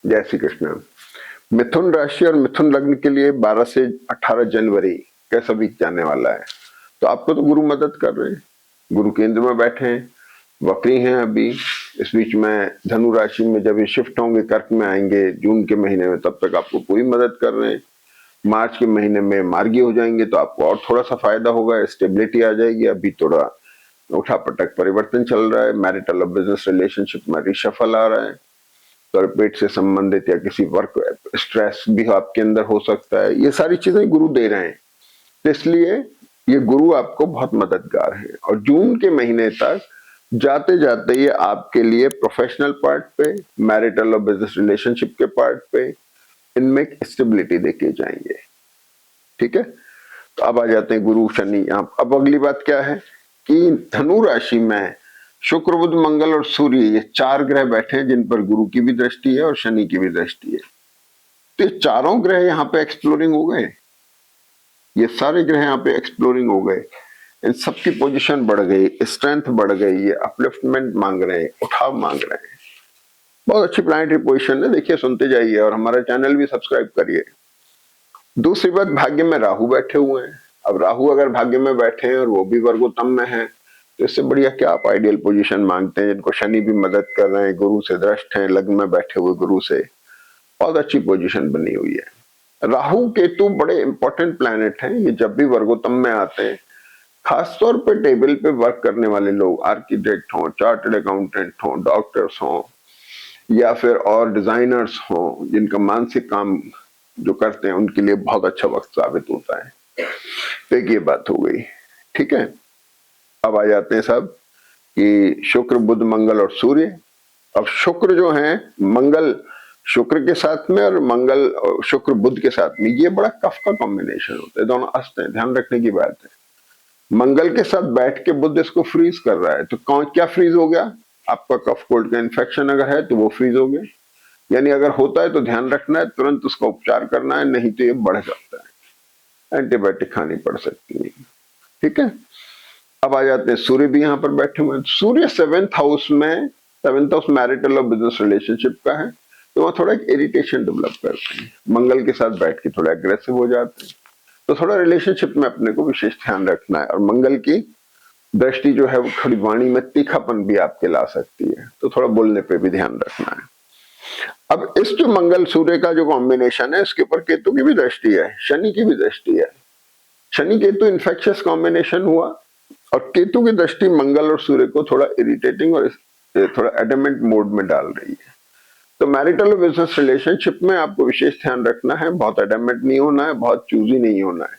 जय श्री कृष्ण। मिथुन राशि और मिथुन लग्न के लिए 12 से 18 जनवरी कैसा वीक जाने वाला है। तो आपको तो गुरु मदद कर रहे हैं, गुरु केंद्र में बैठे हैं, वक्री हैं अभी। इस बीच में धनु राशि में जब ये शिफ्ट होंगे, कर्क में आएंगे जून के महीने में, तब तक आपको पूरी मदद कर रहे हैं। मार्च के महीने में मार्गी हो जाएंगे तो आपको और थोड़ा सा फायदा होगा, स्टेबिलिटी आ जाएगी। अभी थोड़ा उठा पटक परिवर्तन चल रहा है, मैरिटल और बिजनेस रिलेशनशिप में रिशफल आ रहा है, तो पेट से संबंधित या किसी वर्क स्ट्रेस भी आपके अंदर हो सकता है। ये सारी चीजें गुरु दे रहे हैं, तो इसलिए ये गुरु आपको बहुत मददगार है। और जून के महीने तक जाते जाते ये आपके लिए प्रोफेशनल पार्ट पे, मैरिटल और बिजनेस रिलेशनशिप के पार्ट पे, इनमें स्टेबिलिटी देके जाएंगे। ठीक है, तो अब आ जाते हैं गुरु शनि। यहाँ अब अगली बात क्या है कि धनु राशि में शुक्र बुध मंगल और सूर्य, ये 4 ग्रह बैठे हैं जिन पर गुरु की भी दृष्टि है और शनि की भी दृष्टि है। तो ये चारों ग्रह यहाँ पे एक्सप्लोरिंग हो गए, ये सारे ग्रह यहाँ पे एक्सप्लोरिंग हो गए, इन सबकी पोजीशन बढ़ गई, स्ट्रेंथ बढ़ गई, ये अपलिफ्टमेंट मांग रहे हैं, उठाव मांग रहे हैं। बहुत अच्छी प्लानिटरी पोजीशन है, देखिए सुनते जाइए और हमारा चैनल भी सब्सक्राइब करिए। दूसरी बात, भाग्य में राहु बैठे हुए हैं। अब राहु अगर भाग्य में बैठे हैं और वो भी वर्गोत्तम में है, तो इससे बढ़िया क्या आप आइडियल पोजीशन मांगते हैं, जिनको शनि भी मदद कर रहे हैं, गुरु से दृष्ट हैं, लग्न में बैठे हुए गुरु से, बहुत अच्छी पोजीशन बनी हुई है। राहु केतु बड़े इंपॉर्टेंट प्लैनेट हैं, ये जब भी वर्गोत्तम में आते हैं, खासतौर पर टेबल पे वर्क करने वाले लोग, आर्किटेक्ट हों, चार्टर्ड अकाउंटेंट हों, डॉक्टर्स हों, या फिर और डिजाइनर्स हों, जिनका मानसिक काम जो करते हैं, उनके लिए बहुत अच्छा वक्त साबित होता है। तो एक ये बात हो गई। ठीक है, अब आ जाते हैं सब कि शुक्र बुध मंगल और सूर्य। अब शुक्र जो है, मंगल शुक्र के साथ में और मंगल शुक्र बुध के साथ में, ये बड़ा कफ का कॉम्बिनेशन होता है, दोनों अस्त हैं, ध्यान रखने की बात है। मंगल के साथ बैठ के बुध इसको फ्रीज कर रहा है, तो कौन क्या फ्रीज हो गया, आपका कफ कोल्ड का इन्फेक्शन अगर है तो वो फ्रीज हो गया। यानी अगर होता है तो ध्यान रखना है, तुरंत उसका उपचार करना है, नहीं तो ये बढ़ सकता है, एंटीबायोटिक खानी पड़ सकती है। ठीक है, अब आ जाते हैं सूर्य भी यहाँ पर बैठे हुए हैं। सूर्य 7th हाउस में, 7th हाउस मैरिटल और बिजनेस रिलेशनशिप का है, तो वह थोड़ा इरिटेशन डेवलप करते हैं, मंगल के साथ बैठ के थोड़ा एग्रेसिव हो जाते हैं, तो थोड़ा रिलेशनशिप में अपने को विशेष ध्यान रखना है। और मंगल की दृष्टि जो है वो थोड़ी वाणी में तीखापन भी आपके ला सकती है, तो थोड़ा बोलने पे भी ध्यान रखना है। अब इस जो मंगल सूर्य का जो कॉम्बिनेशन है, इसके ऊपर केतु की भी दृष्टि है, शनि की भी दृष्टि है। शनि केतु इन्फेक्शियस कॉम्बिनेशन हुआ, और केतु की दृष्टि मंगल और सूर्य को थोड़ा इरिटेटिंग और थोड़ा एडमेंट मोड में डाल रही है। तो मैरिटल और बिजनेस रिलेशनशिप में आपको विशेष ध्यान रखना है, बहुत एडमेंट नहीं होना है, बहुत चूजी नहीं होना है,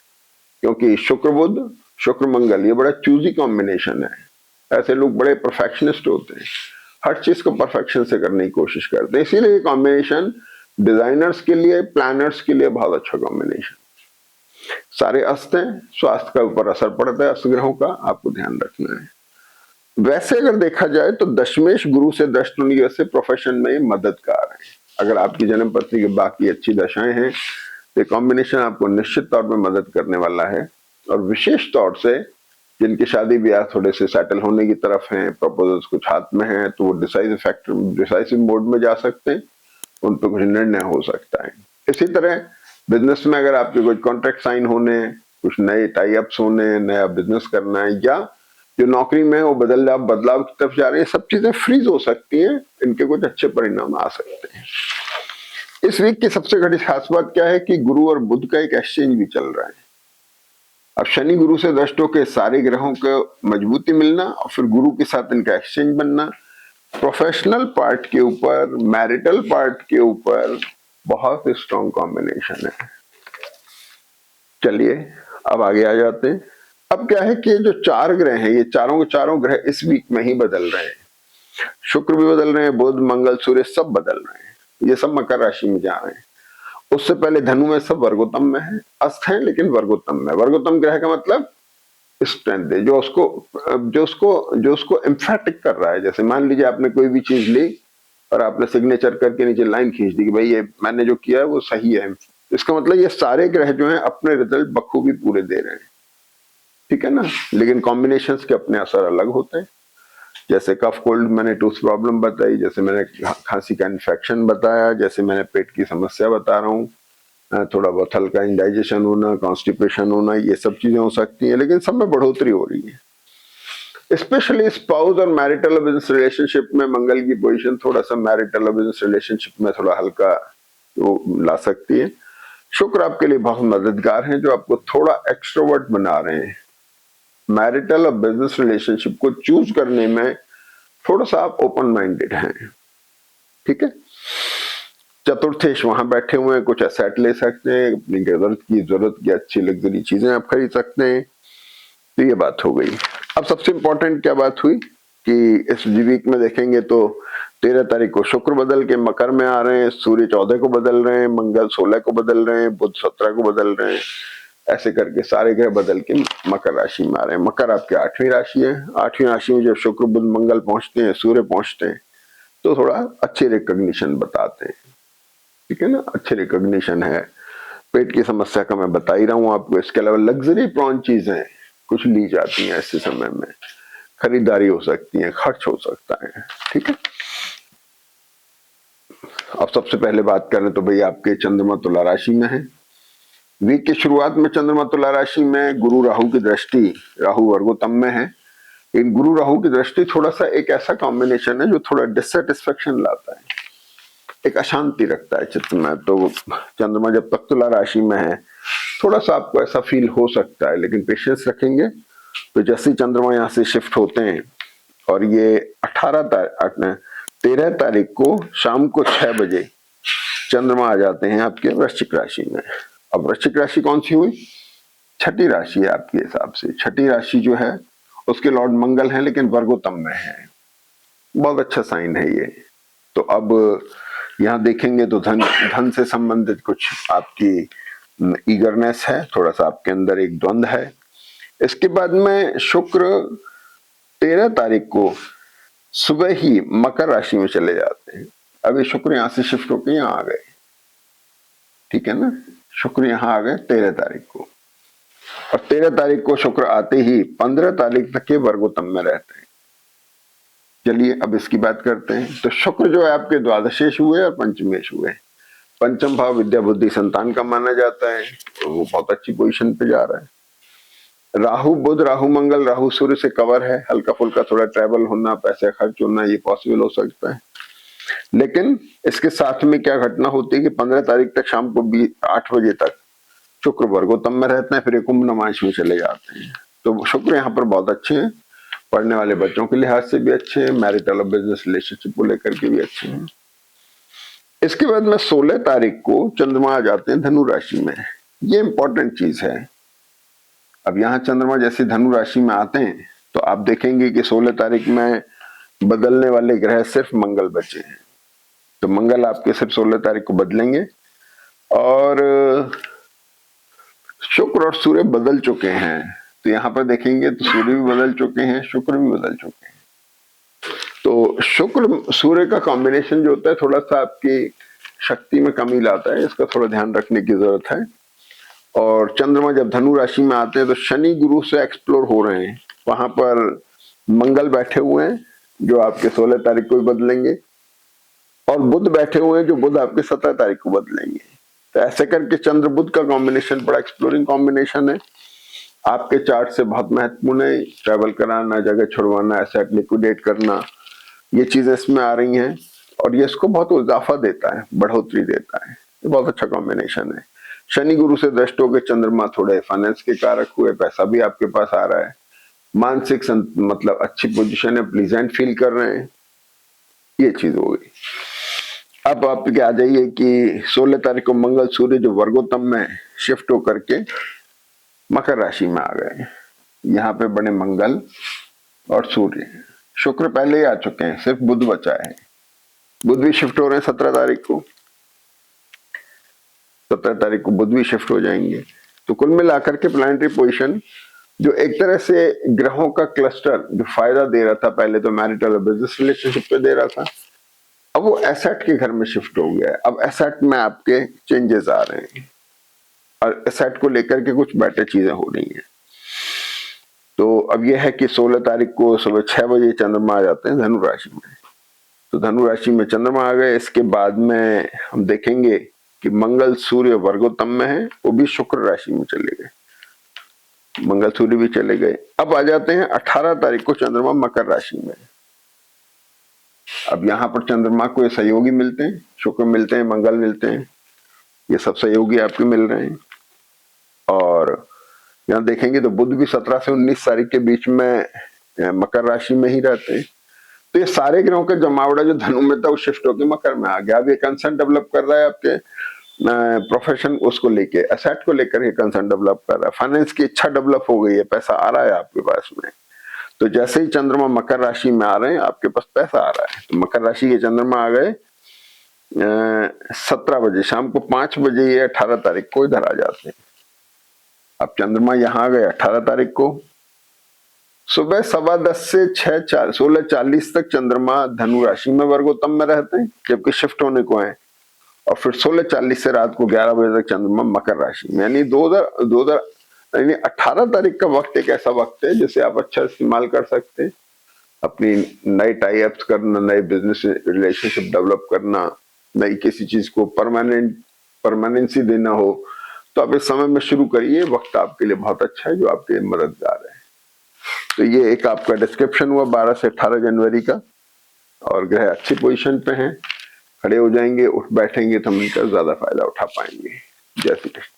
क्योंकि शुक्र बुध शुक्र मंगल ये बड़ा चूजी कॉम्बिनेशन है। ऐसे लोग बड़े परफेक्शनिस्ट होते हैं, हर चीज को परफेक्शन से करने की कोशिश करते हैं, इसीलिए ये कॉम्बिनेशन डिजाइनर्स के लिए, प्लानर्स के लिए बहुत अच्छा कॉम्बिनेशन। सारे अस्त हैं, स्वास्थ्य का ऊपर असर पड़ता है अस्त ग्रहों का, आपको ध्यान रखना है। वैसे अगर देखा जाए तो दशमेश गुरु से दृष्ट होने की वजह से प्रोफेशन में मददगार है। अगर आपकी जन्म पत्री के बाकी अच्छी दशाएं हैं, तो कॉम्बिनेशन आपको निश्चित तौर पर मदद करने वाला है। और विशेष तौर से जिनकी शादी ब्याह थोड़े से सेटल होने की तरफ हैं, प्रपोजल्स कुछ हाथ में हैं, तो वो डिसाइसिव मोड में जा सकते हैं, उन पर कुछ निर्णय हो सकता है। इसी तरह बिजनेस में अगर आपके कुछ कॉन्ट्रैक्ट साइन होने, कुछ नए टाई अप्स होने, नया बिजनेस करना है, या जो नौकरी में वो बदलाव की तरफ जा रहे हैं, सब चीजें फ्रीज हो सकती हैं, इनके कुछ अच्छे परिणाम आ सकते हैं। इस वीक की सबसे बड़ी खास बात क्या है कि गुरु और बुध का एक एक्सचेंज भी चल रहा है। अब शनि गुरु से दृष्ट होकर सारे ग्रहों को मजबूती मिलना और फिर गुरु के साथ इनका एक्सचेंज बनना, प्रोफेशनल पार्ट के ऊपर, मैरिटल पार्ट के ऊपर बहुत स्ट्रॉन्ग कॉम्बिनेशन है। चलिए अब आगे आ जाते हैं। अब क्या है कि जो 4 ग्रह हैं, ये चारों के चारों ग्रह इस वीक में ही बदल रहे हैं। शुक्र भी बदल रहे हैं, बुध मंगल सूर्य सब बदल रहे हैं, ये सब मकर राशि में जा रहे हैं। उससे पहले धनु में सब वर्गोत्तम में है, अस्त है लेकिन वर्गोत्तम में। वर्गोत्तम ग्रह का मतलब स्ट्रेंथ है, जो उसको एम्फेटिक कर रहा है। जैसे मान लीजिए आपने कोई भी चीज ली और आपने सिग्नेचर करके नीचे लाइन खींच दी कि भाई ये मैंने जो किया है वो सही है, इसका मतलब ये सारे ग्रह जो हैं अपने रिजल्ट बखूबी पूरे दे रहे हैं। ठीक है ना, लेकिन कॉम्बिनेशंस के अपने असर अलग होते हैं। जैसे कफ कोल्ड मैंने टूथ प्रॉब्लम बताई, जैसे मैंने खांसी का इन्फेक्शन बताया, जैसे मैंने पेट की समस्या बता रहा हूँ, थोड़ा बहुत हल्का इंडाइजेशन होना, कॉन्स्टिपेशन होना, ये सब चीजें हो सकती हैं, लेकिन सब में बढ़ोतरी हो रही है। स्पेशली स्पाउस और मैरिटल और बिजनेस रिलेशनशिप में मंगल की पोजीशन थोड़ा सा मैरिटल और बिजनेस रिलेशनशिप में थोड़ा हल्का तो ला सकती है। शुक्र आपके लिए बहुत मददगार हैं, जो आपको थोड़ा एक्सट्रोवर्ट बना रहे हैं। मैरिटल और बिजनेस रिलेशनशिप को चूज करने में थोड़ा सा आप ओपन माइंडेड हैं, ठीक है। चतुर्थेश वहां बैठे हुए हैं, कुछ एसेट ले सकते हैं, अपनी जरूरत की अच्छी लग्जरी चीजें आप खरीद सकते हैं। तो ये बात हो गई। अब सबसे इंपॉर्टेंट क्या बात हुई कि इस वीक में देखेंगे तो 13 तारीख को शुक्र बदल के मकर में आ रहे हैं, सूर्य 14 को बदल रहे हैं, मंगल 16 को बदल रहे हैं, बुध 17 को बदल रहे हैं, ऐसे करके सारे ग्रह बदल के मकर राशि में आ रहे हैं। मकर आपकी 8वीं राशि है। 8वीं राशि में जब शुक्र बुध मंगल पहुंचते हैं, सूर्य पहुंचते हैं, तो थोड़ा अच्छे रिकॉग्निशन बताते हैं, ठीक है ना, अच्छे रिकॉग्निशन है। पेट की समस्या का मैं बता ही रहा हूं आपको। इसके अलावा लग्जरी प्रॉन चीजें कुछ ली जाती हैं ऐसे समय में, खरीदारी हो सकती है, खर्च हो सकता है, ठीक है। अब सबसे पहले बात करें तो भाई आपके चंद्रमा तुला राशि में है। वीक की शुरुआत में चंद्रमा तुला राशि में, गुरु राहु की दृष्टि, राहु वर्गोत्तम में है। इन गुरु राहु की दृष्टि थोड़ा सा एक ऐसा कॉम्बिनेशन है जो थोड़ा डिससेटिस्फेक्शन लाता है, एक अशांति रखता है चित्त में। तो चंद्रमा जब तक तुला राशि में है, थोड़ा सा आपको ऐसा फील हो सकता है, लेकिन पेशेंस रखेंगे तो जैसे चंद्रमा यहाँ से शिफ्ट होते हैं, और ये 13 तारीख को शाम को 6 बजे चंद्रमा आ जाते हैं आपके वृश्चिक राशि में। अब वृश्चिक राशि कौन सी हुई? छठी राशि है आपके हिसाब से। छठी राशि जो है उसके लॉर्ड मंगल है, लेकिन वर्गोत्तम में है। बहुत अच्छा साइन है ये। तो अब यहाँ देखेंगे तो धन से संबंधित कुछ आपकी ईगरनेस है, थोड़ा सा आपके अंदर एक द्वंद है। इसके बाद में शुक्र 13 तारीख को सुबह ही मकर राशि में चले जाते हैं। अभी शुक्र यहां से शिफ्ट होकर यहां आ गए, ठीक है ना। शुक्र यहां आ गए 13 तारीख को, और 13 तारीख को शुक्र आते ही 15 तारीख तक के वर्गोत्तम में रहते हैं। चलिए अब इसकी बात करते हैं। तो शुक्र जो है आपके द्वादशेश हुए और पंचमेश हुए। पंचम भाव विद्या बुद्धि संतान का माना जाता है, तो वो बहुत अच्छी पोजीशन पे जा रहा है। राहु बुध, राहु मंगल, राहु सूर्य से कवर है। हल्का फुल्का थोड़ा ट्रैवल होना, पैसे खर्च होना, ये पॉसिबल हो सकता है। लेकिन इसके साथ में क्या घटना होती है कि 15 तारीख तक शाम को 8 बजे तक शुक्र वर्गोत्तम में रहते हैं, फिर ये कुंभ नमांश में चले जाते हैं। तो शुक्र यहाँ पर बहुत अच्छे हैं, पढ़ने वाले बच्चों के लिहाज से भी अच्छे हैं, मैरिटल और बिजनेस रिलेशनशिप को लेकर के भी अच्छे हैं। इसके बाद में 16 तारीख को चंद्रमा आ जाते हैं धनु राशि में। ये इंपॉर्टेंट चीज है। अब यहाँ चंद्रमा जैसे धनु राशि में आते हैं तो आप देखेंगे कि 16 तारीख में बदलने वाले ग्रह सिर्फ मंगल बचे हैं। तो मंगल आपके सिर्फ 16 तारीख को बदलेंगे, और शुक्र और सूर्य बदल चुके हैं। तो यहाँ पर देखेंगे तो सूर्य भी बदल चुके हैं, शुक्र भी बदल चुके हैं। तो शुक्र सूर्य का कॉम्बिनेशन जो होता है थोड़ा सा आपकी शक्ति में कमी लाता है, इसका थोड़ा ध्यान रखने की जरूरत है। और चंद्रमा जब धनु राशि में आते हैं तो शनि गुरु से एक्सप्लोर हो रहे हैं। वहां पर मंगल बैठे हुए हैं जो आपके 16 तारीख को बदलेंगे, और बुध बैठे हुए हैं जो बुध आपके 17 तारीख को बदलेंगे। तो ऐसे करके चंद्र बुध का कॉम्बिनेशन बड़ा एक्सप्लोरिंग कॉम्बिनेशन है, आपके चार्ट से बहुत महत्वपूर्ण है। ट्रैवल कराना, जगह छुड़वाना, एसेट लिक्विडेट करना, ये चीजें इसमें आ रही हैं, और ये इसको बहुत इजाफा देता है, बढ़ोतरी देता है। ये बहुत अच्छा कॉम्बिनेशन है। शनि गुरु से दृष्ट होकर चंद्रमा थोड़े फाइनेंस के कारक हुए, पैसा भी आपके पास आ रहा है, मानसिक मतलब अच्छी पोजीशन है, प्लीजेंट फील कर रहे हैं, ये चीज हो गई। अब आप क्या आ जाइए कि 16 तारीख को मंगल सूर्य जो वर्गोत्तम में शिफ्ट होकर के मकर राशि में आ गए। यहाँ पे बने मंगल और सूर्य। शुक्र पहले ही आ चुके हैं, सिर्फ बुध बचा है। बुध भी शिफ्ट हो रहे हैं 17 तारीख को। 17 तारीख को बुध भी शिफ्ट हो जाएंगे। तो कुल मिलाकर के प्लानिटरी पोजीशन जो एक तरह से ग्रहों का क्लस्टर जो फायदा दे रहा था, पहले तो मैरिटल और बिजनेस रिलेशनशिप पे दे रहा था, अब वो एसेट के घर में शिफ्ट हो गया है। अब एसेट में आपके चेंजेस आ रहे हैं, और एसेट को लेकर के कुछ बेटर चीजें हो रही हैं। तो अब यह है कि 16 तारीख को सुबह 6 बजे चंद्रमा आ जाते हैं धनु राशि में। तो धनु राशि में चंद्रमा आ गए। इसके बाद में हम देखेंगे कि मंगल सूर्य वर्गोत्तम में है, वो भी शुक्र राशि में चले गए, मंगल सूर्य भी चले गए। अब आ जाते हैं 18 तारीख को चंद्रमा मकर राशि में। अब यहाँ पर चंद्रमा को ये सहयोगी मिलते हैं, शुक्र मिलते हैं, मंगल मिलते हैं, ये सब सहयोगी आपके मिल रहे हैं। और यहाँ देखेंगे तो बुध भी 17 से 19 तारीख के बीच में मकर राशि में ही रहते हैं। तो ये सारे ग्रहों का जमावड़ा जो धनु में था वो शिफ्ट होकर मकर में आ गया। अब ये कंसर्न डेवलप कर रहा है आपके प्रोफेशन उसको लेके, एसेट को लेकर ये कंसर्न डेवलप कर रहा है, फाइनेंस की इच्छा डेवलप हो गई है, पैसा आ रहा है आपके पास में। तो जैसे ही चंद्रमा मकर राशि में आ रहे हैं आपके पास पैसा आ रहा है। तो मकर राशि के चंद्रमा आ गए 17 बजे, शाम को 5 बजे ये 18 तारीख को इधर आ जाते हैं। अब चंद्रमा यहाँ आ गए 18 तारीख को सुबह 10:15 से 16:40 तक चंद्रमा धनु राशि में वर्गोत्तम में रहते हैं, जबकि शिफ्ट होने को है। और फिर 16:40 से रात को 11 बजे तक चंद्रमा मकर राशि में। यानी 18 तारीख का वक्त एक ऐसा वक्त है जिसे आप अच्छा इस्तेमाल कर सकते हैं, अपनी नई टाई अप्स करना, नए बिजनेस रिलेशनशिप डेवलप करना, नई किसी चीज को परमानेंसी देना हो तो आप इस समय में शुरू करिए। वक्त आपके लिए बहुत अच्छा है जो आपके लिए मददगार है। तो ये एक आपका डिस्क्रिप्शन हुआ 12 से 18 जनवरी का। और ग्रह अच्छी पोजीशन पे हैं, खड़े हो जाएंगे, उठ बैठेंगे तो हम इनका ज्यादा फायदा उठा पाएंगे। जय श्री कृष्ण।